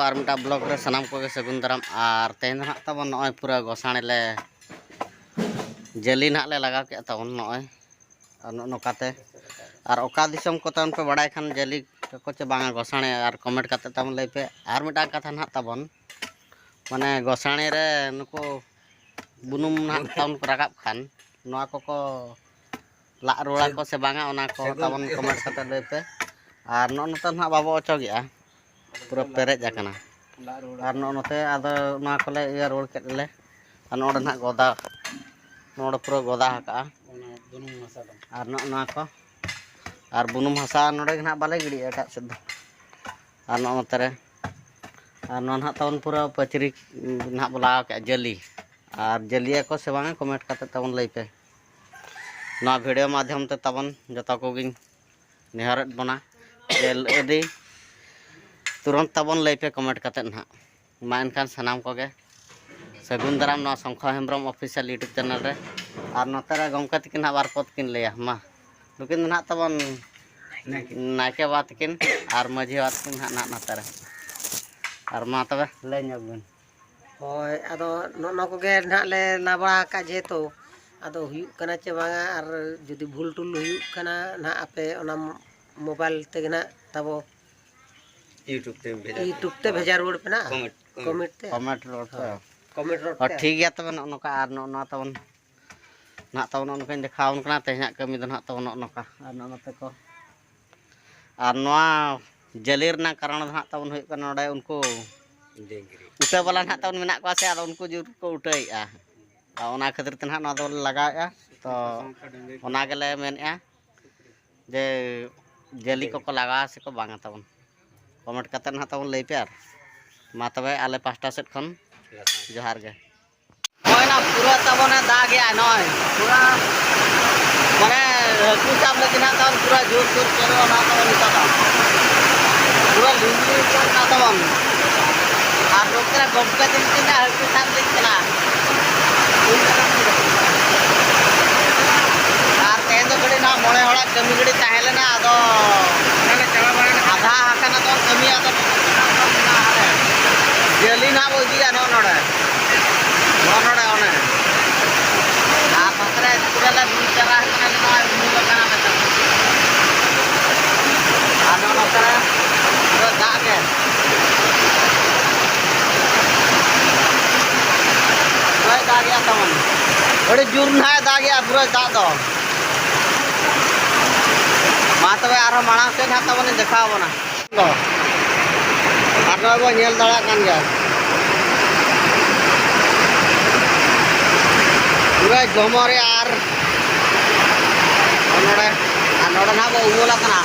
are मिटा blog रे सनाम को सगुन दाराम और तेन ना तबन नय पूरा गोसाणे ले जली ना ले लगा के तबन नय नोकाते और ओका दिसम को तन पे बड़ाय खान जली को चे बांगा गोसाणे और कमेंट करते तबन लई पे और मिटा कथा ना तबन माने गोसाणे रे नुको बुनुम ना तबन रागाब खान नोआ को ला रोड़ा को से बांगा ओना को तबन कमेंट करते लई पे और नोता ना बाबो ओचो गया पूरा पेरेज आकना और नोते आदो ना कोले या रोड के ले और नोड ना गोदा नोड पूरा गोदा हका और ना को और बुनुम हसा नोडे ना बाले गिड़ी एटा सद और नोते रे और ना तबन पूरा पचरी ना बोला के जली और जलिया को से बांगा कमेंट करते तबन लई पे ना वीडियो माध्यम ते तबन जता को गिन नेहरत बना यदि तुरंत तबन लई पे कमेंट करते ना मा एनखान सनाम को गे सगुन दाराम ना शंखा हेम्ब्रम ऑफिशियल यूट्यूब चैनल रे और नोते रे गमका तकिन ना बार पद किन लैया मा लुकिन ना तबन नाके बात किन और माझी बात किन ना नोते रे और मा तबे ले ᱧᱚᱜᱵᱤᱱ होय आदो नो को गे ना ले लाबा का जेतो आदो हुयु कना चे बांगा और जदी भूल टुल हुयु कना ना आपे ओना मोबाइल ते ना तबो यूट्यूब ते भेजा रोड पे ना कमेंट रोड और ठीक गया तबन नोका और ना तबन ना तबन नोका देखावन कना तेहना कमी द ना तबन नोका और नोते को और नोआ जलीर ना कारण ना तबन हुय कना नोडे उनको उठा वाला ना तबन मेना को से आदो उनको जुर को उठाइया ओना खातिर ते ना दो लगाया तो ओना गेले मेनया जे जली को लगा से को बांगा तबन कमेंट करते ना तबन लई पे यार मा तबे आले पास्टा सेट खन जोहार गे होय ना पूरा तबन दा गया नय पूरा माने हकू चाप लेकिन ना तबन पूरा जोर जोर चलो ना तबन निता पूरा लिंगी ना तबन और डॉक्टर गमका दिन ना हकू चाप लेकिन ना और तेन तो गड़ी ना मोड़े होड़ा कमी गड़ी ताहेले ना आदो आधा हाकना तो कमी आदो जली ना बोजिया नो नोडे ओने आ पत्रे पूरा ला दूर चला कना ना मुंह कना में आनो नो करा पूरा दाग है कोई दाग गया तमन बड़े जोर ना दाग गया पूरा दाग दो मा तबे आरो मांग से ना तबन देखावना आरो बो नेल दड़ा कान गया पूरा जमरे आर नोडे ना बो उमोला कना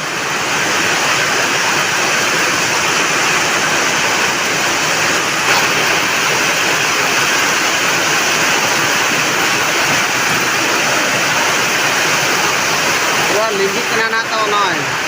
पूरा लिंजी कना ना तो नय